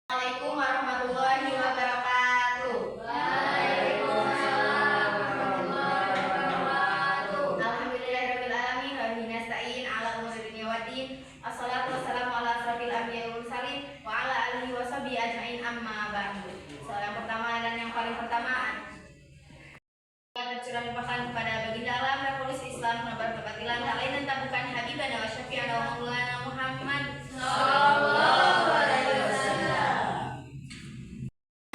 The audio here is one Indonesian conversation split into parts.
Assalamualaikum warahmatullahi wabarakatuh. Waalaikumsalam warahmatullahi wabarakatuh. Alhamdulillahirabbil alamin wa bihi nasta'in ala umuri dunya waddin. Assalatu wassalamu ala asrofil anbiya'i wal mursalin wa ala alihi wa sahbihi ajmain amma ba'du. Soal yang pertama dan yang paling pertama, tercurah limpahkan kepada baginda alam revolusi Islam penebar kebatilan tak lain dan tak bukan habibana wa syafi'ana wa maulana Muhammad sallallahu alaihi wasallam.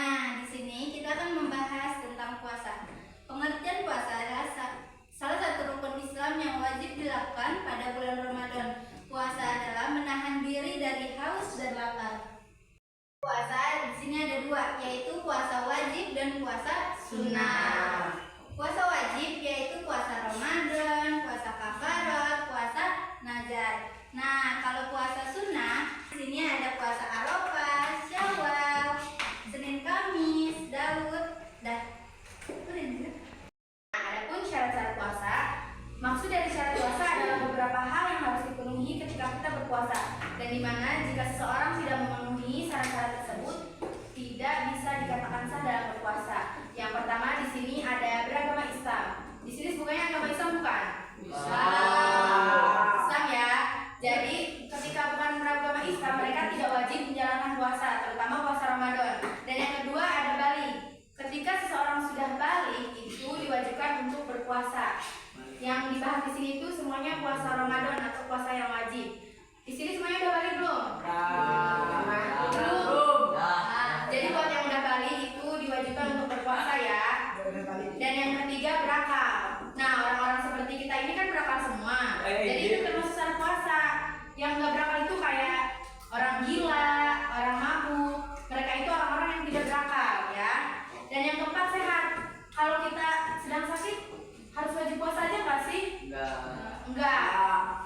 Nah, di sini kita akan membahas tentang puasa. Pengertian puasa adalah salah satu rukun Islam yang wajib dilakukan pada bulan Ramadan. Puasa adalah menahan diri dari haus dan lapar. Puasa di sini ada dua, yaitu puasa wajib dan puasa sunnah. Puasa wajib yaitu puasa Ramadan, puasa kafarat, puasa nazar. Nah, kalau puasa sunnah, di sini ada puasa Arafah, Syawal, Senin Kamis, Daud, dan adapun syarat-syarat puasa, maksud dari syarat puasa adalah beberapa hal yang harus dipenuhi ketika kita berpuasa, dan di mana jika seseorang tidak memenuhi syarat-syarat tersebut, tidak bisa dikatakan sah dalam berpuasa. Yang pertama di sini ada beragama Islam. Di sini sebutnya agama Islam bukan? Islam ya. Jadi ketika bukan beragama Islam, mereka tidak wajib menjalankan puasa, terutama puasa Ramadan. Dan yang kedua ada balik. Ketika seseorang sudah balik, itu diwajibkan untuk berpuasa. Yang dibahas di sini itu semuanya puasa Ramadan atau puasa yang wajib. Di sini semuanya udah balik belum? Belum. Jadi buat yang udah balik itu diwajibkan untuk berpuasa ya. Dan yang ketiga berakal. Nah, orang-orang seperti kita ini kan berakal semua. Jadi itu termasuk syarat puasa. Yang nggak berakal itu kayak orang gila, orang mabuk. Mereka itu orang-orang yang tidak berakal ya. Dan yang keempat sehat. Kalau kita sedang sakit harus wajib puasa aja nggak sih? Enggak.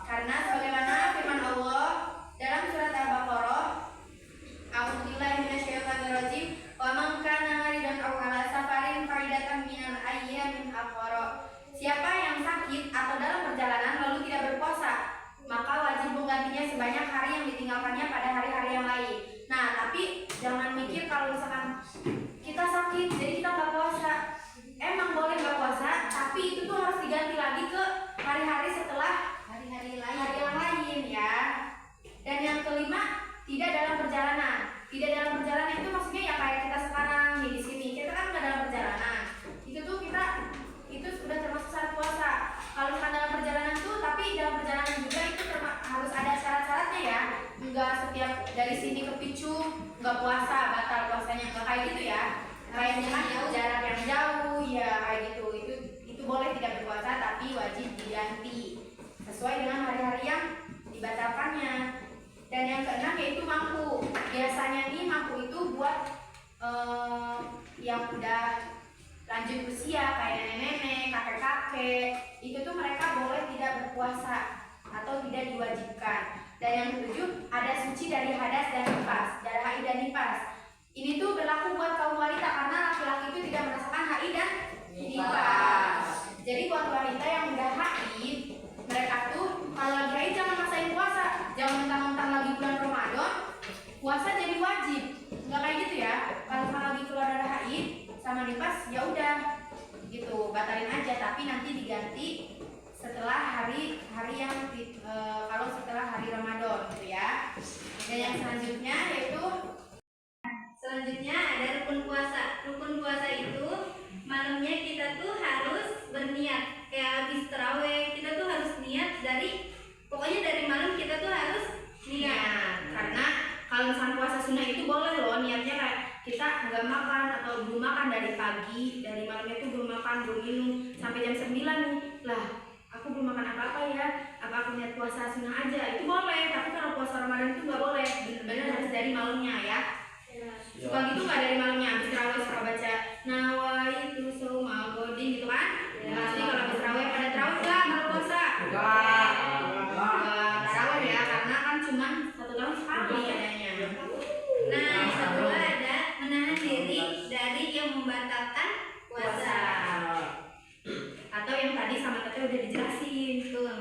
Karena sebagaimana firman Allah dalam surat Al-Baqarah, A'udzubillahi minasyaitonirrajim, wa man kana maridan aw ala safarin faidatan minal ayyamin ukhra. Siapa yang sakit atau dalam perjalanan lalu tidak berpuasa, maka wajib menggantinya sebanyak hari yang ditinggalkannya pada hari-hari yang lain. Nah, tapi jangan mikir kalau misalkan kita sakit jadi kita nggak puasa. Emang boleh nggak puasa, tapi itu tuh harus diganti lagi ke hari-hari setelah hari yang lain ya. Dan yang kelima, tidak dalam perjalanan. Tidak dalam perjalanan itu maksudnya ya kayak kita sekarang nih di sini. Kita kan nggak dalam perjalanan. Itu sudah termasuk syarat puasa. Kalau misalkan dalam perjalanan tuh, tapi dalam perjalanan juga itu harus ada syarat-syaratnya ya. Enggak setiap dari sini ke Picu nggak puasa, batal puasanya, nggak kayak gitu ya. Kayak misalkan jarak yang jauh ya kayak gitu. Itu boleh tidak berpuasa tapi wajib diganti sesuai dengan hari-hari yang dibatalkannya. Dan yang keenam yaitu mampu. Biasanya nih mampu itu buat yang udah lanjut usia kayak nenek-nenek, kakek-kakek, itu tuh mereka boleh tidak berpuasa atau tidak diwajibkan. Dan yang ketujuh ada suci dari hadas dan nifas, darah haid dan nifas. Ini tuh berlaku buat kaum wanita karena laki-laki itu tidak merasakan haid dan nifas. Jadi buat wanita yang udah haid, mereka tuh kalau lagi haid jangan maksain puasa, jangan mentang-mentang lagi bulan Ramadan puasa jadi wajib, nggak kayak gitu ya. Kalau lagi keluar darah haid sama nifas ya udah gitu, batalin aja, tapi nanti diganti setelah hari yang kalau setelah hari Ramadan gitu ya. Dan yang selanjutnya ada rukun puasa. Rukun puasa itu malamnya kita tuh harus berniat. Kayak habis tarawih kita tuh harus niat pokoknya dari malam kita tuh harus niat. Karena kalau misalnya puasa sunnah itu boleh loh niatnya kayak kita nggak makan atau belum makan dari pagi, dari malamnya tuh belum makan, belum minum sampai jam 9 nih. Lah, aku belum makan apa-apa ya. Apa aku niat puasa sunnah aja? Itu boleh, tapi kalau puasa Ramadan itu nggak boleh. Benar-benar harus dari malamnya ya. Suka gitu nggak dari malamnya, habis terawih suka baca nawaitu soma godin gitu kan? Pasti kalau habis terawih pada terawih nggak berpuasa? Terawih ya, karena kan cuma 1 tahun sekali adanya. Nah, yang kedua ada menahan diri dari yang membatalkan puasa. Atau yang tadi sama Tete udah dijelasin tuh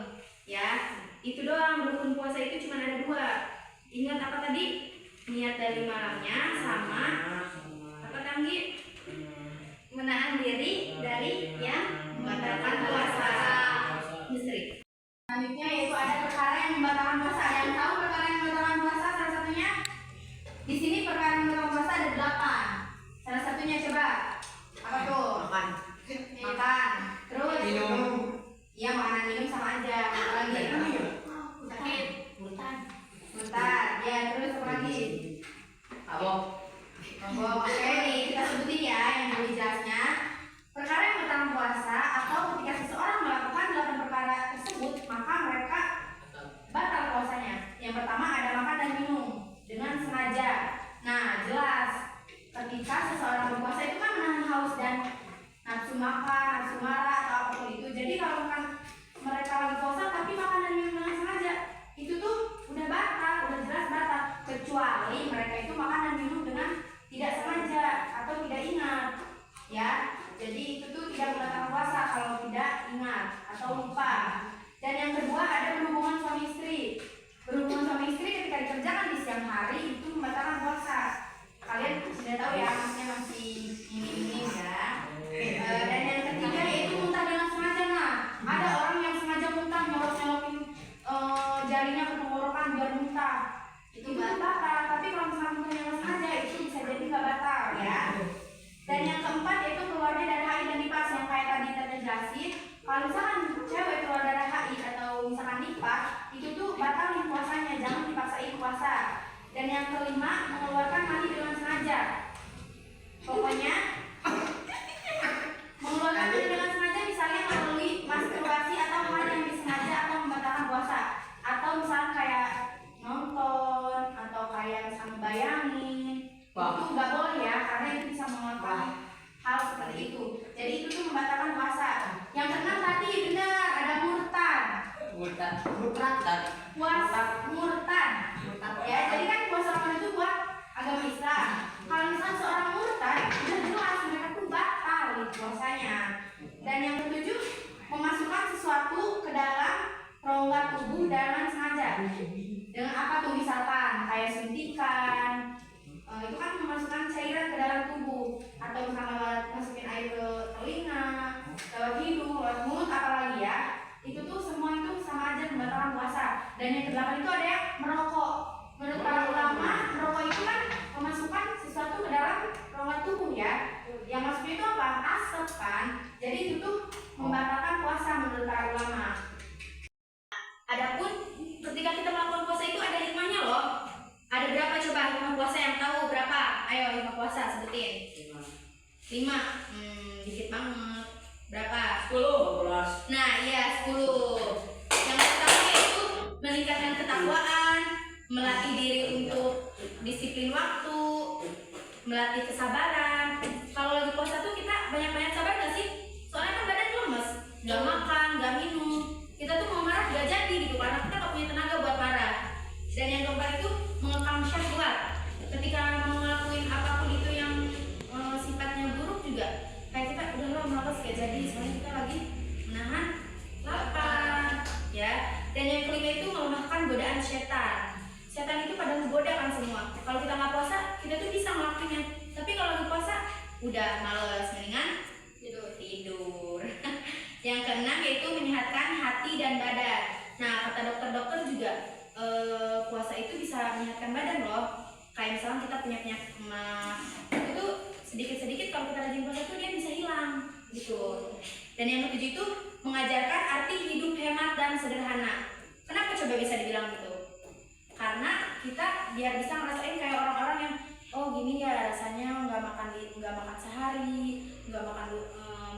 ya. Itu doang, rukun puasa itu cuma ada 2. Ingat apa tadi? Niat dari malam. pertamanya sama apa Tanggi? Menahan diri dari yang membatalkan puasa. Istri. Selanjutnya yaitu ada perkara yang membatalkan puasa. Ada yang tahu perkara yang membatalkan puasa? Salah satunya di sini perkara yang membatalkan puasa ada 8. Salah satunya coba apa tuh? Makan. Terus Minum. Iya, makanan minum sama aja. Apa lagi? Sakit. Murtad. Ya, terus apa lagi? Mabok. Oke, nih kita sebutin ya yang lebih jelasnya. Perkara yang membatalkan puasa atau ketika seseorang melakukan 8 perkara tersebut, maka mereka batal puasanya. Yang pertama ada makan dan minum dengan sengaja. Nah, jelas ketika seseorang berpuasa itu kan menahan haus dan nafsu makan, nafsu marah atau apapun itu. Jadi kalau makan mereka lagi puasa tapi makan dan minum dengan sengaja, itu tuh udah batal, udah jelas batal. Kecuali mereka itu makan dan minum dengan tidak sengaja atau tidak ingat, ya. Jadi itu tuh tidak membatalkan puasa kalau tidak ingat atau lupa. Dan yang kedua ada berhubungan suami istri. Berhubungan suami istri ketika dikerjakan di siang hari itu membatalkan puasa. Kalian sudah tahu ya, maksudnya masih ini ya. Dan yang ketiga yaitu muntah dengan sengaja. Nah, ada orang yang sengaja muntah, nyolok-nyolokin jarinya ke tenggorokan biar muntah. Itu batal. Tapi kalau misalnya muntah dengan sengaja itu bisa jadi nggak batal ya. Dan yang keempat yaitu keluarnya darah haid dan nifas yang kayak tadi kita jelasin. Kalau misalkan cewek keluar darah haid atau misalkan nifas, itu tuh batalin puasanya, jangan dipaksain puasa. Dan yang kelima mengeluarkan mani dengan sengaja. Pokoknya mengeluarkan mani dengan sengaja misalnya melalui masturbasi atau hal yang disengaja atau membatalkan puasa. Atau misalnya kayak nonton atau kayak misalnya bayangin. Itu nggak boleh ya, karena itu bisa mengapa hal seperti itu. Jadi itu tuh membatalkan puasa. Yang keenam tadi benar ada murtad. Murtad. Ya, jadi kan puasa Ramadan itu buat agama Islam. Kalau misalnya seorang murtad, udah jelas mereka tuh batal puasanya. Dan yang ketujuh memasukkan sesuatu ke dalam rongga tubuh dengan sengaja. Dengan apa tuh misalkan kayak suntikan. Itu kan memasukkan cairan ke dalam tubuh atau misalnya masukin air ke telinga, lewat hidung, lewat mulut, apalagi ya, itu tuh semua itu sama aja membatalkan puasa. Dan yang kedelapan itu ada yang merokok. Menurut para ulama, merokok itu kan memasukkan sesuatu ke dalam rongga tubuh ya. Yang maksudnya itu apa? Asap kan. Jadi itu tuh membatalkan puasa menurut para ulama. Adapun ketika kita melakukan puasa itu ada hikmahnya loh. Ada berapa coba hikmah puasa yang tahu berapa? Ayo hikmah puasa sebutin. 5. Dikit banget. Berapa? 10. Nah, iya 10. Yang pertama yaitu meningkatkan ketakwaan, melatih diri untuk disiplin waktu, melatih kesabaran. Kalau lagi puasa tuh kita banyak-banyak sabar gak sih? Soalnya kan badan lemes, gak makan, gak minum. Kita tuh mau marah gak jadi gitu karena kita gak punya tenaga buat marah. Dan yang keempat itu mengekang syahwat. Ketika mau ngelakuin apapun itu yang sifatnya buruk juga kayak kita udah males gak jadi soalnya kita lagi menahan lapar ya. Dan yang kelima itu melemahkan godaan setan. Setan itu pada menggoda kan semua. Kalau kita nggak puasa kita tuh bisa ngelakuinnya, tapi kalau lagi puasa udah males, mendingan tidur. Yang keenam yaitu menyehatkan hati dan badan. Nah, kata dokter-dokter juga puasa itu bisa menyehatkan badan loh. Kayak misalnya kita punya penyakit mah, itu sedikit-sedikit kalau kita rajin puasa itu dia bisa hilang gitu. Dan yang ketujuh itu mengajarkan arti hidup hemat dan sederhana. Kenapa coba bisa dibilang gitu? Karena kita biar bisa ngerasain kayak orang-orang yang oh gini ya rasanya nggak makan sehari, nggak makan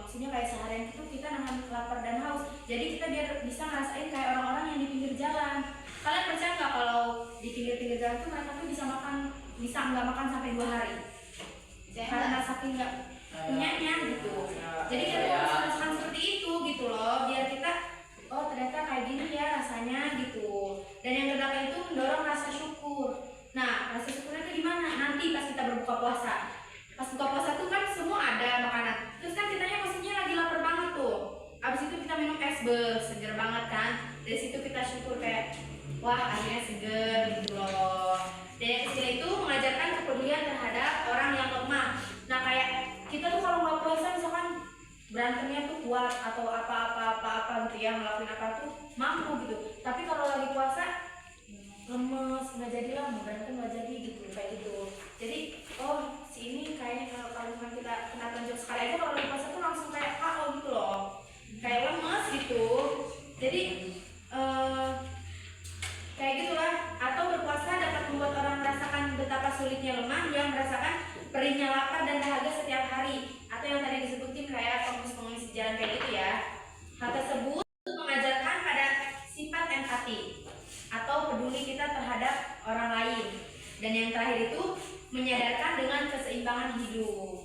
maksudnya kayak seharian itu kita nahan lapar dan haus. Jadi kita biar bisa ngerasain kayak orang-orang yang di pinggir jalan. Kalian percaya nggak kalau di pinggir-pinggir jalan tuh mereka tuh bisa nggak makan sampai 2 hari? Karena saking nggak punyanya gitu. Jadi kita harus merasakan seperti itu gitu loh, biar kita oh ternyata kayak gini ya rasanya gitu. Dan yang kedua itu mendorong rasa syukur. Nah, rasa syukurnya itu di mana? Nanti pas kita berbuka puasa. Pas buka puasa tuh kan semua ada makanan. Terus kan kitanya pastinya lagi lapar banget tuh. Abis itu kita minum es seger banget kan. Dari situ kita syukur kayak wah akhirnya seger gitu loh. Dan yang ketiga itu mengajarkan kepedulian terhadap orang yang lemah. Nah kayak kita tuh kalau nggak puasa misalkan berantemnya tuh kuat atau apa gitu ya, ngelakuin apa tuh mampu gitu. Tapi kalau lagi puasa lemes, nggak jadi lah, mau berantem nggak jadi gitu, kayak gitu. Jadi oh si ini kayaknya kalau misalkan kita kena tonjok sekali aja kalau lagi puasa tuh langsung kayak KO gitu loh, kayak lemes gitu. Jadi kayak gitulah. Atau berpuasa dapat membuat orang merasakan betapa sulitnya lemah, yang merasakan perihnya lapar dan dahaga setiap hari, atau yang tadi disebutin kayak pengemis-pengemis jalan kayak gitu ya. Hal tersebut mengajarkan pada sifat empati atau peduli kita terhadap orang lain. Dan yang terakhir itu menyadarkan dengan keseimbangan hidup.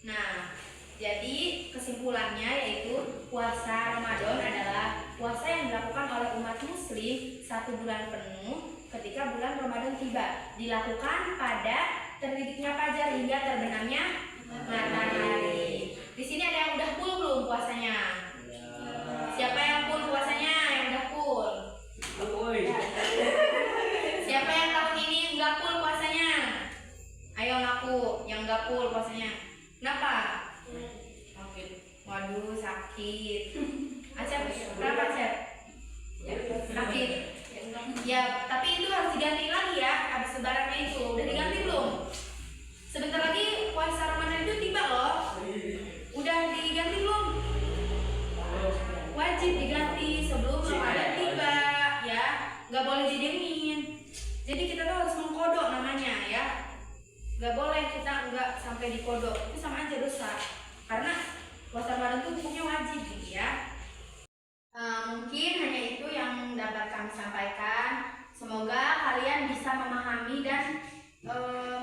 Nah, jadi kesimpulannya yaitu puasa Ramadan adalah puasa yang dilakukan oleh umat muslim 1 bulan penuh ketika bulan Ramadan tiba. Dilakukan pada terbitnya fajar hingga terbenamnya matahari. Di sini ada yang udah full belum puasanya? Siapa yang full puasanya? Yang udah full? Siapa yang tahun ini nggak full puasanya? Ayo ngaku yang nggak full puasanya. Kenapa? Sakit. Waduh sakit. Acep, kenapa Acep? Sakit. Ya, tapi itu harus diganti lagi ya. Habis lebarannya itu udah diganti belum? Sebentar lagi puasa Ramadan itu tiba loh. Udah diganti belum? Wajib diganti sebelum Ramadan tiba ya. Nggak boleh didiemin. Jadi kita tuh harus mengkodok namanya ya. Nggak boleh kita nggak sampai dikodok. Itu sama aja dosa. Karena puasa Ramadan itu hukumnya wajib gitu ya. Mungkin hanya itu yang dapat kami sampaikan. Semoga kalian bisa memahami dan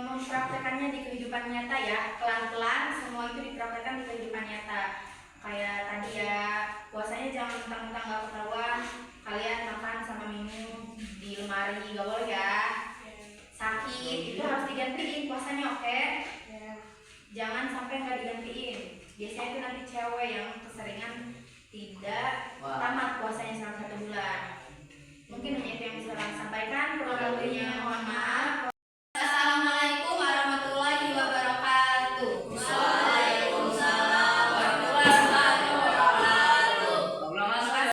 mempraktekannya di kehidupan nyata ya. Pelan-pelan semua itu dipraktekkan di kehidupan nyata. Kayak tadi ya, puasanya jangan mentang-mentang gak ketahuan kalian makan sama minum di lemari, gak boleh ya. Sakit itu harus digantiin puasanya, oke? Jangan sampai nggak digantiin. Biasanya itu nanti cewek yang keseringan tidak tamat puasanya selama 1 bulan. Mungkin hanya itu yang bisa kami sampaikan. Kurang lebihnya mohon maaf.